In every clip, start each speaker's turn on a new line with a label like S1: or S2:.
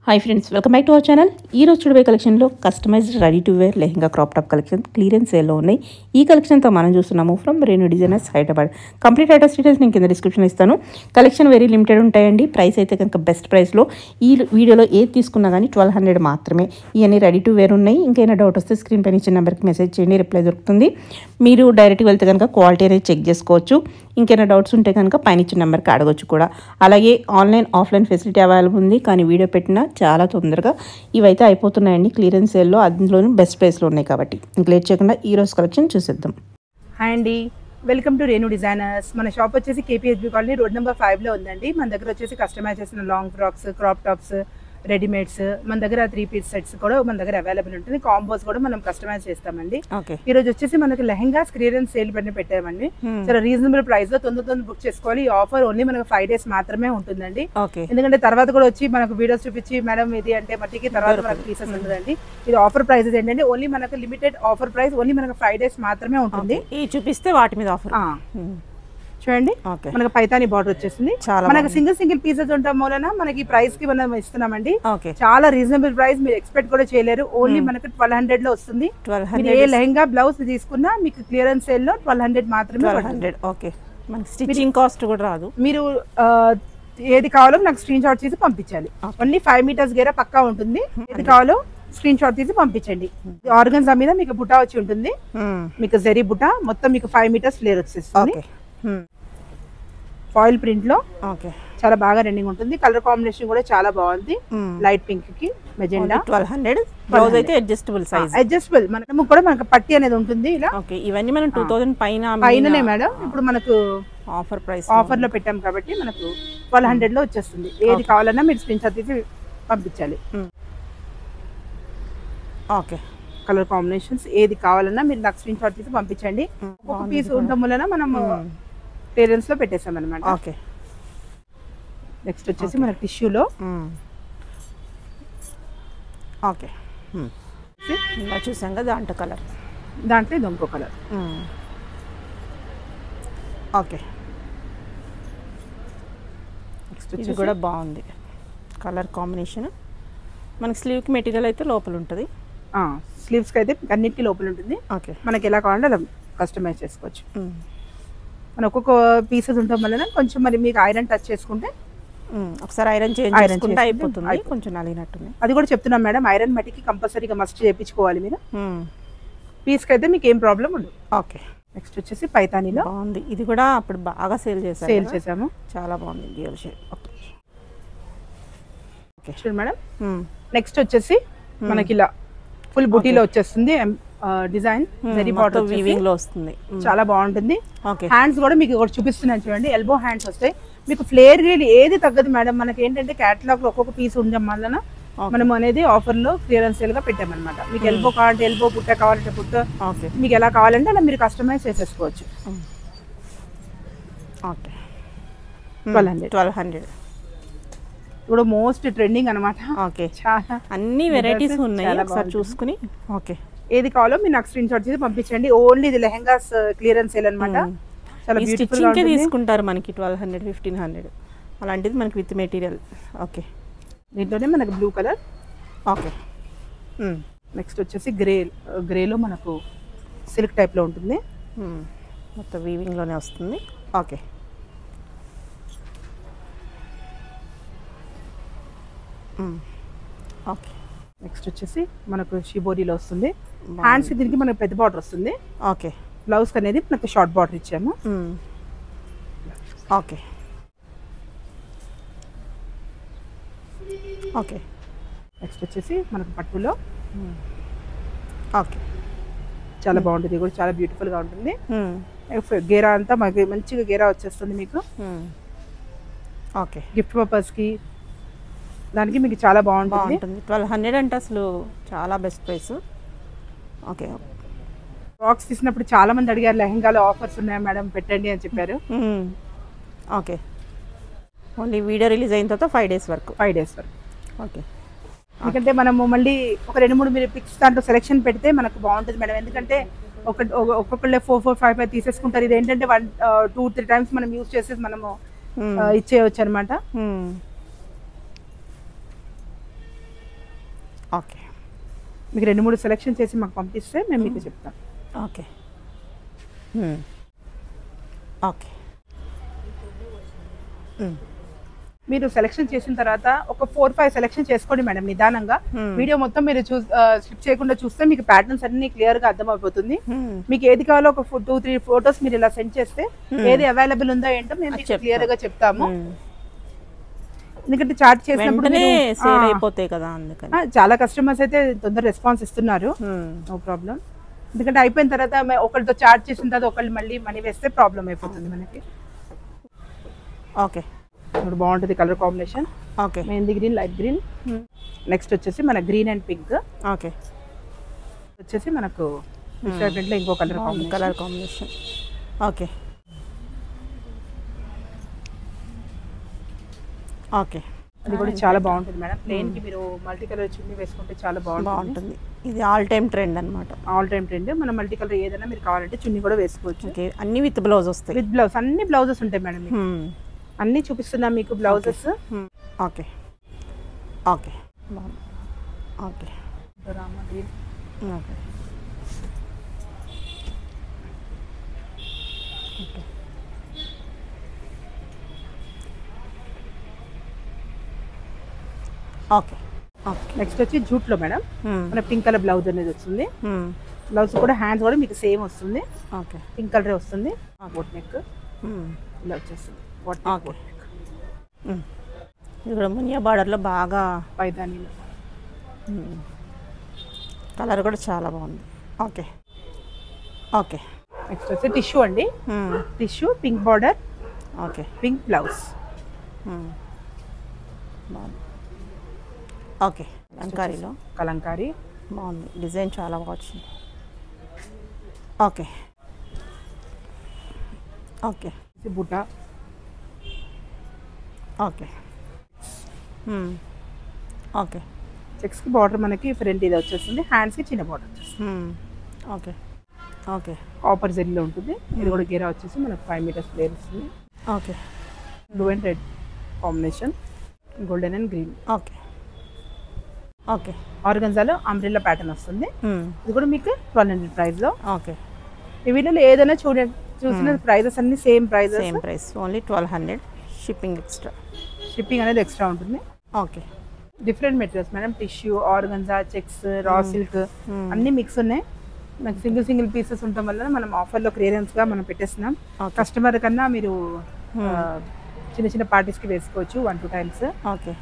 S1: Hi friends, welcome back to our channel. ఈ రోజు చూడబోయే కలెక్షన్లో customized ready to wear lehenga crop top collection clearance సేల్లో ఉన్నాయి. ఈ కలెక్షన్తో మనం చూస్తున్నాము from Renu designers Hyderabad. Complete address details నేను కింద డిస్క్రిప్షన్లో ఇస్తాను. కలెక్షన్ వెరీ లిమిటెడ్ ఉంటాయండి. ప్రైస్ అయితే కనుక బెస్ట్ ప్రైస్లో ఈ వీడియోలో ఏది తీసుకున్నా కానీ 1200 మాత్రమే. ఇవన్నీ రెడీ టు వేర్ ఉన్నాయి. ఇంకైనా డౌట్ వస్తే స్క్రీన్ పైన ఇచ్చిన నెంబర్కి మెసేజ్ చేయండి, రిప్లై దొరుకుతుంది. మీరు డైరెక్ట్గా వెళ్తే కనుక క్వాలిటీ అనేది చెక్ చేసుకోవచ్చు. ఇంకైనా డౌట్స్ ఉంటే కనుక పైన ఇచ్చిన నెంబర్కి అడగొచ్చు కూడా. అలాగే ఆన్లైన్ ఆఫ్లైన్ ఫెసిలిటీ అవైలబుల్ ఉంది. కానీ వీడియో పెట్టినా చాలా తొందరగా ఇవైతే అయిపోతున్నాయండి క్లియరెన్స్ సేల్లో. అందులోనూ బెస్ట్ ప్రైస్లో ఉన్నాయి కాబట్టి ఇంక లేట్ చేయకుండా ఈ రోజు కలెక్షన్ చూసేద్దాం.
S2: హాయ్ అండి, వెల్కమ్ టు రేణు డిజైనర్స్. మన షాప్ వచ్చేసి కేపీహెచ్బీ కాలనీ రోడ్ నెంబర్ 5లో ఉందండి. మన దగ్గర వచ్చేసి కస్టమైజ్ చేసిన long frocks, crop tops, readymades, మన దగ్గర 3 పీస్ సెట్స్ కూడా మన దగ్గర అవైలబుల్ ఉంటుంది. కాంబోస్ కూడా మనం కస్టమైజ్ చేస్తామండి. ఈ రోజు వచ్చేసి మనకి లెహంగాస్ క్లియరెన్స్ సేల్ పెట్టామండి. చాలా రీజనబుల్ ప్రైస్ లో తొందర బుక్ చేసుకోవాలి. ఈ ఆఫర్ ఓన్లీ మనకు 5 days మాత్రమే ఉంటుందండి. ఎందుకంటే తర్వాత కూడా వచ్చి మనకు వీడియోస్ చూపించి మేడం ఇది అంటే మట్టికి తర్వాత మనకు పీసెస్ ఉంటుందండి. ఇది ఆఫర్ ప్రైజెస్ ఏంటంటే ఓన్లీ మనకు లిమిటెడ్ ఆఫర్ ప్రైస్, ఓన్లీ మనకు 5 days మాత్రమే ఉంటుంది.
S1: ఈ చూపిస్తే వాటి మీద ఆఫర్
S2: చూడండి. మనకి పైతాని బార్డర్ వచ్చేసింది. మనకి సింగిల్ పీసెస్ ఉండటం వలన మనకి ప్రైస్ కి మనం ఇస్తున్నామండి. చాలా రీజనబుల్ ప్రైస్, మీరు ఎక్స్పెక్ట్ కూడా చేయలేరు. ఓన్లీ మనకి 1200 లో వస్తుంది. ఏ లెహంగా బ్లౌజ్ తీసుకున్నా మీకు క్లియరెన్స్ సేల్ లో 1200 మాత్రమే.
S1: 1200. ఓకే, మనకి స్టిచ్చింగ్ కాస్ట్ కూడా రాదు.
S2: మీరు ఏది కావాలో నాకు స్క్రీన్ షాట్ తీసి పంపించాలి. ఓన్లీ 5 meters గేరా పక్కా ఉంటుంది. ఏది కావాలో స్క్రీన్ షాట్ తీసి పంపించండి. ఆర్గన్జా మీద మీకు బుటా వచ్చి ఉంటుంది. మీకు జరీ బుటా మొత్తం మీకు 5 meters ఫ్లేర్ వచ్చేస్తుంది. ఫాయిల్ ప్రింట్ లో చాలా బాగా రన్నింగ్ ఉంటుంది. కలర్ కాంబినేషన్ కూడా చాలా బాగుంది. లైట్ పింక్ కి మెజెండా.
S1: 1200. బ్లౌజ్ అయితే అడ్జస్టబుల్ సైజ్,
S2: అడ్జస్టబుల్. మనము కూడా మనకు పట్టి అనేది ఉంటుంది ఇలా.
S1: ఓకే, ఇవన్నీ మనం 2000
S2: పైననే మేడం. ఇప్పుడు మనకు
S1: ఆఫర్ ప్రైస్
S2: ఆఫర్ లో పెట్టాం కాబట్టి మనకు 1200 లో వచ్చేస్తుంది. ఏది కావాలన్నా మీరు స్క్రీన్ షాట్ తీసి పంపించాలి.
S1: ఓకే,
S2: కలర్ కాంబినేషన్స్ ఏది కావాలన్నా మీరు నాకు స్క్రీన్ షాట్ తీసి పంపించండి. ఒక పీస్ ఉండటం వలన మనము క్లియరెన్స్ లో పెట్టేసాం అనమాట.
S1: ఓకే,
S2: నెక్స్ట్ వచ్చేసి మనకి టిష్యూలో
S1: ఓకే ఇలా చూసాం కదా. దాంట్లో కలర్,
S2: దాంట్లో ఇది ఇంకో కలర్.
S1: ఓకే, నెక్స్ట్ వచ్చి కూడా బాగుంది కలర్ కాంబినేషన్. మనకి స్లీవ్కి మెటీరియల్ అయితే లోపల ఉంటుంది.
S2: స్లీవ్స్కి అయితే అన్నిటికీ లోపల ఉంటుంది.
S1: ఓకే,
S2: మనకి ఎలా కావాలంటే అలా కస్టమైజ్ చేసుకోవచ్చు. మన ఒక్కొక్క పీసెస్ ఉండటం వల్ల కొంచెం మరి మీకు ఐరన్ టచ్ చేసుకుంటే
S1: ఒకసారి ఐరన్ చేసుకుంటే అయిపోతుంది. కొంచెం నలిగినట్టుంది.
S2: అది కూడా చెప్తున్నాం మేడం. ఐరన్ మట్టికి కంపల్సరీగా మస్ట్ చేయించుకోవాలి మీరు. పీస్కి అయితే మీకు ఏం ప్రాబ్లం ఉండదు.
S1: ఓకే,
S2: నెక్స్ట్ వచ్చేసి పైతానీలో
S1: బాగుంది. ఇది కూడా అప్పుడు బాగా సేల్ చేసాము. చాలా బాగుంది డ్యూయల్ షేడ్. ఓకే
S2: చూడండి మేడం. నెక్స్ట్ వచ్చేసి మనకి ఇలా ఫుల్ బుటీలో వచ్చేస్తుంది. డిజైన్ జరీ బార్డర్
S1: వీవింగ్ లో వస్తుంది.
S2: చాలా బాగుంటుంది. హ్యాండ్స్ కూడా మీకు ఒకటి చూపిస్తున్నాను చూడండి. ఎల్బో హ్యాండ్స్ వస్తాయి. మీకు ఫ్లేర్ గ్రేడ్ ఏది తగ్గదు మేడం. మనకి ఏంటంటే క్యాటలాగ్ లో ఒక్కొక్క పీస్ ఉండడం వలన మనం అనేది ఆఫర్ లో క్లియరెన్స్ సేల్ గా పెట్టామన్నమాట. మీకు ఎల్బో కావాలంటే ఎల్బో, బుట్ట కావాలంటే బుట్ట, మీకు ఎలా కావాలంటే అలా మీరు కస్టమైజ్ చేసేసుకోవచ్చు.
S1: 1200
S2: ఇప్పుడు మోస్ట్ ట్రెండింగ్ అనమాట.
S1: ఓకే, చాలా అన్ని వెరైటీస్ ఉన్నాయి. ఒకసారి చూసుకుని ఓకే
S2: ఏది కావాలో మీరు నాకు స్క్రీన్ షాట్ చేసి పంపించండి. ఓన్లీ ఇది లెహంగాస్ క్లియరెన్స్ సేల్ అనమాట. చాలా బ్యూటిఫుల్ గా
S1: తీసుకుంటారు మనకి 1200, 1500 అలాంటిది మనకి విత్ మెటీరియల్. ఓకే,
S2: దీంట్లోనే మనకు బ్లూ కలర్.
S1: ఓకే,
S2: నెక్స్ట్ వచ్చేసి గ్రేలో మనకు సిల్క్ టైప్ లో ఉంటుంది.
S1: మొత్తం వీవింగ్ లోనే వస్తుంది. ఓకే, ఓకే,
S2: నెక్స్ట్ వచ్చేసి మనకు షిబోరీలో వస్తుంది. హ్యాండ్స్ దీనికి మనకు పెద్ద బార్డర్ వస్తుంది.
S1: ఓకే,
S2: బ్లౌజ్ అనేది మనకు షార్ట్ బార్డర్ ఇచ్చాము.
S1: ఓకే, ఓకే,
S2: నెక్స్ట్ వచ్చేసి మనకు పట్టులో.
S1: ఓకే,
S2: చాలా బాగుంటుంది. కూడా చాలా బ్యూటిఫుల్ గా ఉంటుంది. గేరా అంతా మనకి మంచిగా గేరా వచ్చేస్తుంది మీకు.
S1: ఓకే,
S2: గిఫ్ట్ పర్పస్ కి దానికి మీకు చాలా బాగుంటుంది.
S1: 1200 అంటే అసలు చాలా బెస్ట్ ప్రైస్. ఓకే,
S2: బాక్స్ తీసినప్పుడు చాలా మంది అడిగారు లెహంగాలో ఆఫర్స్ ఉన్నాయా మేడం పెట్టండి అని చెప్పారు.
S1: ఓకే, ఓన్లీ వీడియో రిలీజ్ అయిన తర్వాత 5 days వరకు.
S2: ఓకే, ఎందుకంటే మనము మళ్ళీ ఒక 2-3 మీరు పిక్స్ దాంట్లో సెలెక్షన్ పెడితే మనకు బాగుంటుంది మేడం. ఎందుకంటే ఒక్కొక్కళ్ళే 4, 5 తీసేసుకుంటారు. ఇది ఏంటంటే 1-2-3 times మనం యూజ్ చేసేది మనము ఇచ్చేయచ్చు అనమాట.
S1: ఓకే.
S2: మీకు 2-3 సెలెక్షన్ చేసి మాకు పంపిస్తే మేము మీకు చెప్తాం.
S1: ఓకే. ఓకే.
S2: మీరు సెలెక్షన్ చేసిన తర్వాత ఒక 4-5 సెలెక్షన్ చేసుకోండి మేడం నిదానంగా. వీడియో మొత్తం మీరు స్కిప్ చేయకుండా చూస్తే మీకు ప్యాటర్న్స్ అన్ని క్లియర్ గా అర్థమైపోతుంది. మీకు ఏది కావాలో ఒక 2-3 ఫోటోస్ మీరు ఇలా సెండ్ చేస్తే ఏది అవైలబుల్ ఉందో ఏంటో మేము మీకు క్లియర్ గా చెప్తాము. ఎందుకంటే చార్ట్ చేసినప్పుడు
S1: సేల్ అయిపోతాయి కదా, అందుకని
S2: చాలా కస్టమర్స్ అయితే తొందర రెస్పాన్స్ ఇస్తున్నారు. No problem. ఎందుకంటే అయిపోయిన తర్వాత ఒకరితో చార్ట్ చేసిన తర్వాత ఒకళ్ళు మళ్ళీ మనీ వేస్తే ప్రాబ్లం అయిపోతుంది మనకి.
S1: ఓకే.
S2: ఇప్పుడు బాగుంటుంది colour combination.
S1: Okay.
S2: Mehndi green, light green. Next వచ్చేసి మన గ్రీన్ అండ్ పింక్.
S1: ఓకే.
S2: వచ్చేసి మనకు లో ఇంకో కలర్
S1: కాంబినేషన్. ఓకే. ఓకే.
S2: అది కూడా చాలా బాగుంటుంది మేడం. ప్లెయిన్ కి మీరు మల్టీ కలర్ చున్నీ వేసుకుంటే చాలా బాగుంటుంది.
S1: ఇది ఆల్ టైమ్ ట్రెండ్ అన్నమాట.
S2: All time trend. మనం మల్టీ కలర్ ఏదైనా మీరు కావాలంటే చున్నీ కూడా వేసుకోవచ్చు.
S1: ఓకే. అన్ని విత్ బ్లౌజ్ వస్తాయి.
S2: విత్ బ్లౌజ్ అన్ని బ్లౌజెస్ ఉంటాయి మేడం. అన్ని చూపిస్తున్నా మీకు blouses.
S1: Okay. Okay. Okay.
S2: Rama green.
S1: Okay. Okay. Okay.
S2: Next వచ్చి జూట్ లో మేడం మన పింక్ కలర్ బ్లౌజ్ అనేది వస్తుంది. బ్లౌజ్ కూడా హ్యాండ్స్ కూడా మీకు సేమ్ వస్తుంది.
S1: ఓకే.
S2: పింక్ కలర్ వస్తుంది. బోట్ నెక్ ఇలా వచ్చేస్తుంది.
S1: ఇక్కడ మునియా బార్డర్లో బాగా
S2: పైదానీలో
S1: కలర్ కూడా చాలా బాగుంది. ఓకే. ఓకే.
S2: నెక్స్ట్ వచ్చి టిష్యూ అండి. Tissue pink border.
S1: Okay.
S2: Pink blouse.
S1: బాగుంది. ఓకే. కలంకారీలో
S2: కలంకారీ
S1: బాగుంది. డిజైన్ చాలా బాగా వచ్చింది. ఓకే. ఓకే.
S2: బుటా.
S1: ఓకే. ఓకే.
S2: చెక్స్ కి బార్డర్ మనకి ఫ్రంట్ ఇది వచ్చేస్తుంది. హ్యాండ్స్ కి చిన్న బార్డర్ వచ్చేస్తుంది.
S1: ఓకే. ఓకే.
S2: కాపర్ జరీలో ఉంటుంది. ఇది కూడా గేరా వచ్చేసి మనకు 5 మీటర్స్ ఫ్లేర్ వస్తుంది.
S1: Okay.
S2: Blue and red combination, golden and green.
S1: Okay. Okay.
S2: ఆర్గన్జాలో అంబ్రెల్లా ప్యాటర్న్ వస్తుంది. ఇది కూడా మీకు 1200 ప్రైస్ లో.
S1: ఓకే.
S2: ఈ వీడియోలో ఏదైనా చూసిన ప్రైజెస్ అన్ని same price.
S1: Only 1200. Shipping extra.
S2: Shipping అనేది ఎక్స్ట్రా ఉంటుంది.
S1: Okay.
S2: Different materials madam. Tissue, organza, checks, raw silk అన్ని మిక్స్ ఉన్నాయి. నాకు సింగిల్ పీసెస్ ఉండటం వల్ల మనం ఆఫర్లో క్లియరెన్స్ గా మనం పెట్టేస్తున్నాం. కస్టమర్ కన్నా మీరు చిన్న పార్టీస్ కి వేసుకోవచ్చు 1-2 times.
S1: Okay.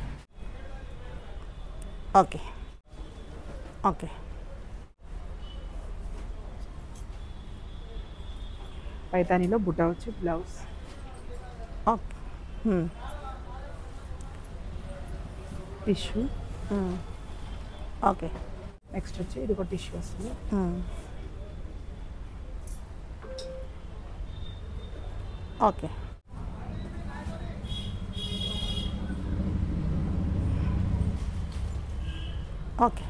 S1: Okay. Okay.
S2: పైతానీలో Butta వచ్చి blouse.
S1: Okay.
S2: Tissue.
S1: Okay.
S2: Next వచ్చి ఇది ఒక టిష్యూ వస్తుంది.
S1: ఓకే. ఓకే.